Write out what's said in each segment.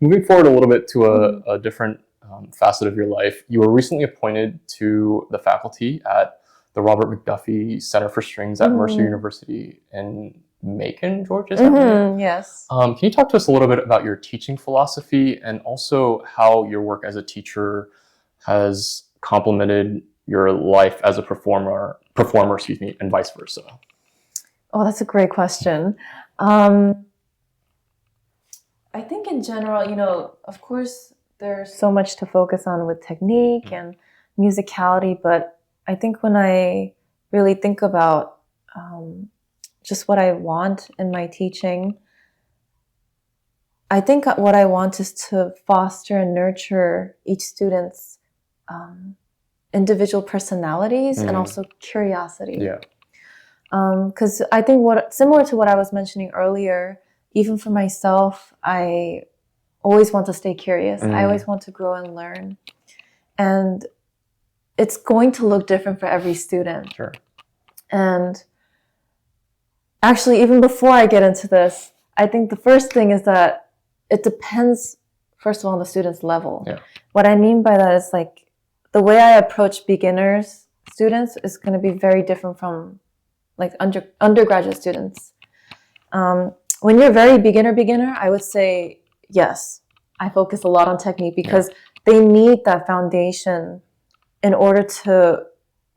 Moving forward a little bit to a different facet of your life, you were recently appointed to the faculty at the Robert Mcduffie Center for Strings at Mercer University in Macon, Georgia. Is that right? Yes. Can you talk to us a little bit about your teaching philosophy and also how your work as a teacher has complemented your life as a performer, and vice versa? Oh, that's a great question. I think in general, of course, there's so much to focus on with technique and musicality, but I think when I really think about just what I want in my teaching, I think what I want is to foster and nurture each student's individual personalities and also curiosity. Yeah. Because I think similar to what I was mentioning earlier, even for myself, I always want to stay curious. I always want to grow and learn. And it's going to look different for every student. Sure. And actually, even before I get into this, I think the first thing is that it depends, first of all, on the student's level. Yeah. What I mean by that is like the way I approach beginners students is going to be very different from like undergraduate students. When you're very beginner, I would say, yes, I focus a lot on technique because they need that foundation in order to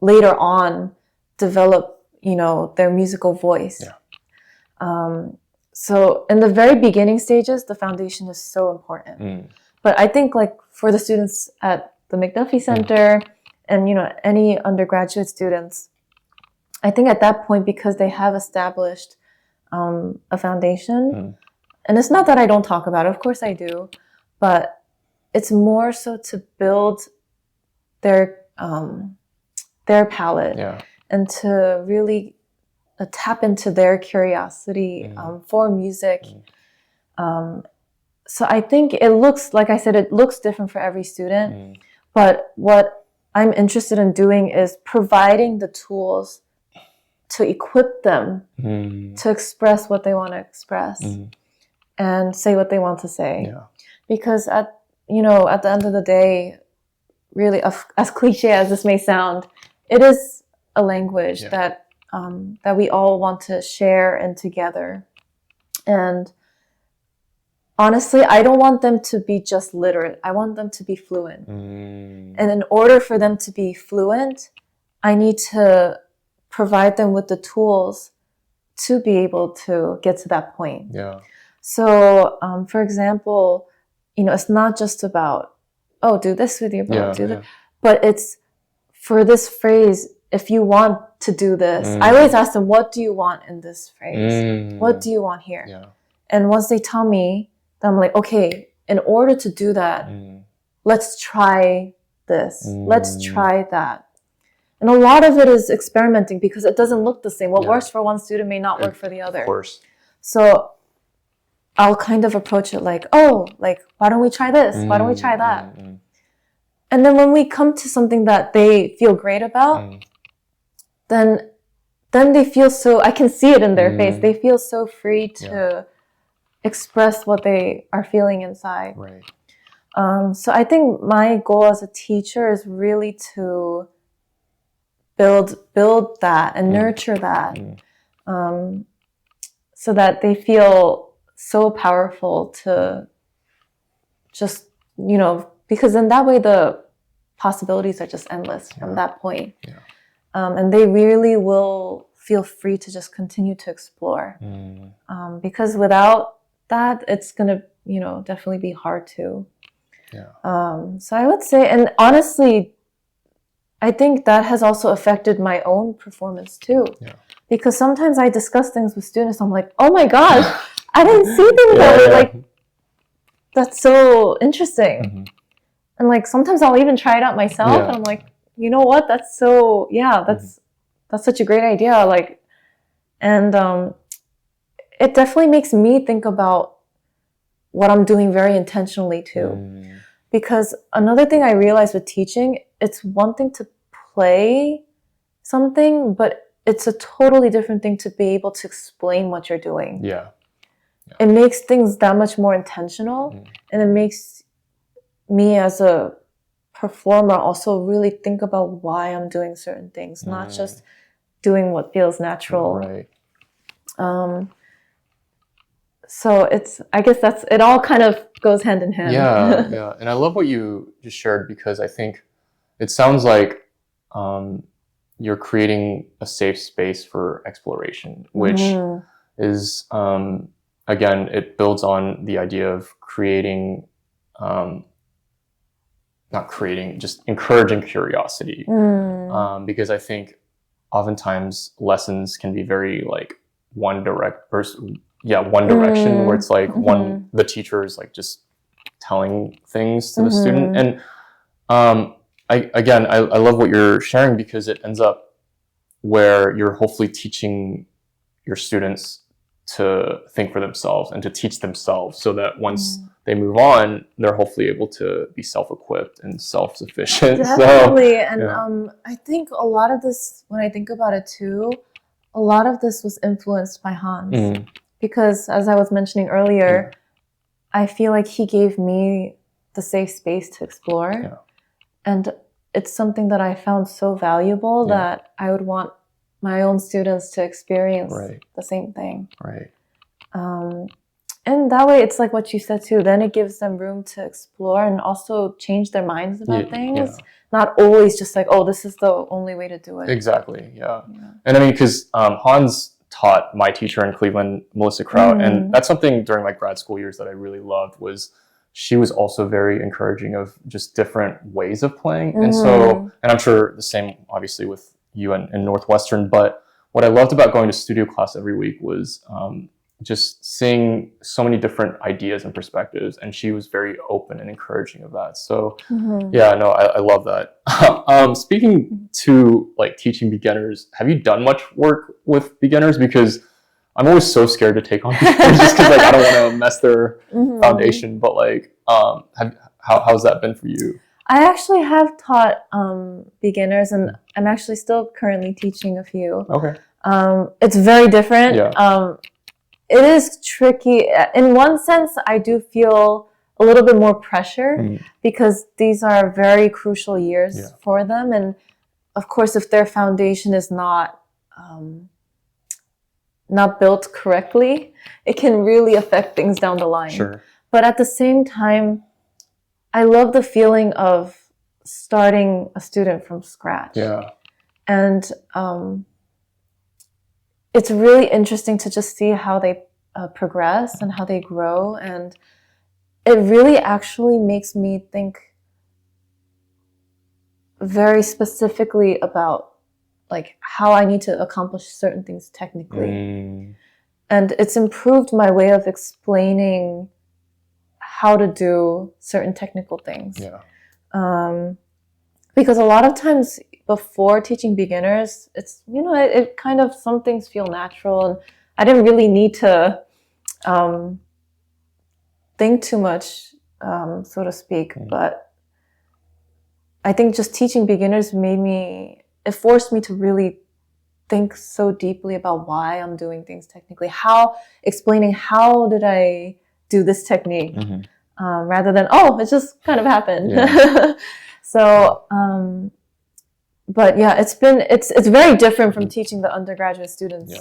later on develop, their musical voice. Yeah. So in the very beginning stages, the foundation is so important. But I think like for the students at the Mcduffie Center and, any undergraduate students, I think at that point, because they have established a foundation, and it's not that I don't talk about it, of course I do, but it's more so to build their palette and to really tap into their curiosity for music. So I think it looks, like I said, it looks different for every student, but what I'm interested in doing is providing the tools to equip them to express what they want to express and say what they want to say. Yeah. Because at the end of the day, really, as cliche as this may sound, it is a language that we all want to share and together. And honestly, I don't want them to be just literate. I want them to be fluent. And in order for them to be fluent, I need to provide them with the tools to be able to get to that point. Yeah. So, for example, it's not just about, oh, do this with your bow, do that. But it's for this phrase, if you want to do this, I always ask them, what do you want in this phrase? What do you want here? Yeah. And once they tell me, then I'm like, okay, in order to do that, let's try this. Let's try that. And a lot of it is experimenting because it doesn't look the same. What works for one student may not work for the other. Of course. So I'll kind of approach it like, oh, like, why don't we try this? Why don't we try that? And then when we come to something that they feel great about, then they feel so, I can see it in their face. They feel so free to express what they are feeling inside. Right. So I think my goal as a teacher is really to build that and nurture that, so that they feel so powerful to just, because in that way the possibilities are just endless from that point. Yeah. And they really will feel free to just continue to explore. Because without that, it's going to, definitely be hard to. Yeah. So I would say, and honestly, I think that has also affected my own performance too. Yeah. Because sometimes I discuss things with students, I'm like, oh my gosh, I didn't see things that way. Like, that's so interesting. And like, sometimes I'll even try it out myself and I'm like, you know what? That's so, that's such a great idea. Like, and it definitely makes me think about what I'm doing very intentionally too. Because another thing I realized with teaching, it's one thing to play something, but it's a totally different thing to be able to explain what you're doing. Yeah. it makes things that much more intentional, and it makes me as a performer also really think about why I'm doing certain things, not just doing what feels natural. Right. So I guess it all kind of goes hand in hand. Yeah. And I love what you just shared, because I think it sounds like you're creating a safe space for exploration, which is, again, it builds on the idea of creating, not creating, just encouraging curiosity. Because I think oftentimes lessons can be very like one direction, where it's like the teacher is like just telling things to the student. And I love what you're sharing, because it ends up where you're hopefully teaching your students to think for themselves and to teach themselves, so that once they move on, they're hopefully able to be self-equipped and self-sufficient. Definitely. And I think a lot of this, when I think about it too, a lot of this was influenced by Hans. Because as I was mentioning earlier, I feel like he gave me the safe space to explore. And it's something that I found so valuable that I would want my own students to experience the same thing. Right. And that way, it's like what you said too. Then it gives them room to explore and also change their minds about things. Not always just like, oh, this is the only way to do it. Exactly. Yeah. And I mean, because Hans taught my teacher in Cleveland, Melissa Kraut, and that's something during my grad school years that I really loved. Was she was also very encouraging of just different ways of playing. And so, and I'm sure the same obviously with you and Northwestern, but what I loved about going to studio class every week was just seeing so many different ideas and perspectives, and she was very open and encouraging of that. So I love that. Speaking to like teaching beginners, have you done much work with beginners? Because I'm always so scared to take on beginners just because like I don't want to mess their foundation. But like, how's that been for you? I actually have taught beginners, and I'm actually still currently teaching a few. Okay. It's very different. It is tricky. In one sense, I do feel a little bit more pressure because these are very crucial years for them. And of course, if their foundation is not built correctly, it can really affect things down the line. Sure. But at the same time, I love the feeling of starting a student from scratch. Yeah. And it's really interesting to just see how they progress and how they grow. And it really actually makes me think very specifically about like how I need to accomplish certain things technically. And it's improved my way of explaining how to do certain technical things. Because a lot of times before teaching beginners, it's, it kind of, some things feel natural, and I didn't really need to think too much, so to speak. But I think just teaching beginners it forced me to really think so deeply about why I'm doing things technically, explaining how did I do this technique, rather than, oh, it just kind of happened. So, but yeah, it's very different from teaching the undergraduate students.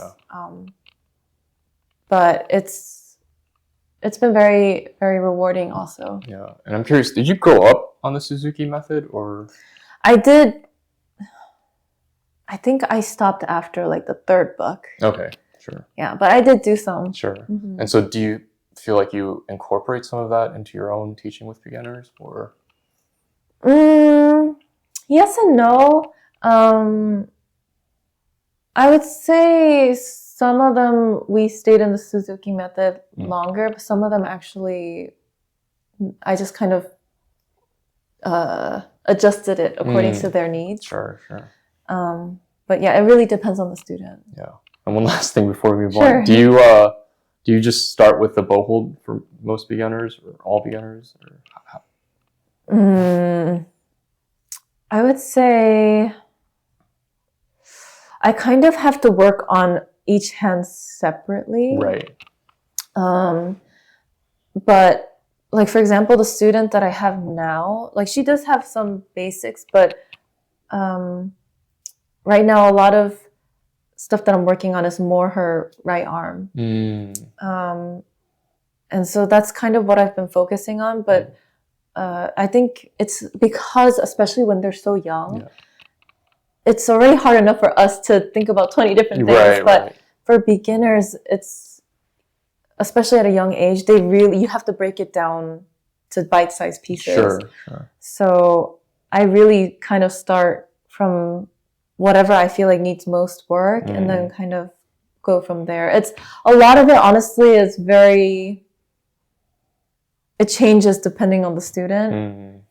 But it's been very, very rewarding also. Yeah. And I'm curious, did you grow up on the Suzuki method, or? I did. I think I stopped after like the third book. Okay, sure. Yeah, but I did do some. Sure. And so do you feel like you incorporate some of that into your own teaching with beginners, or? Yes and no. I would say some of them we stayed in the Suzuki method longer, but some of them actually I just kind of adjusted it according to their needs. Sure. But yeah, it really depends on the student. Yeah. And one last thing before we move on, do you just start with the bow hold for most beginners, or all beginners, or how? I would say I kind of have to work on each hand separately. Right. But like, for example, the student that I have now, like, she does have some basics, but right now a lot of stuff that I'm working on is more her right arm. And so that's kind of what I've been focusing on. But I think it's because, especially when they're so young, it's already hard enough for us to think about 20 different things. But for beginners, it's, especially at a young age, you have to break it down to bite-sized pieces. Sure. So I really kind of start from whatever I feel like needs most work and then kind of go from there. It's a lot of it, honestly, is it changes depending on the student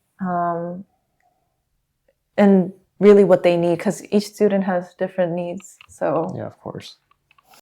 and really what they need, because each student has different needs. So yeah, of course.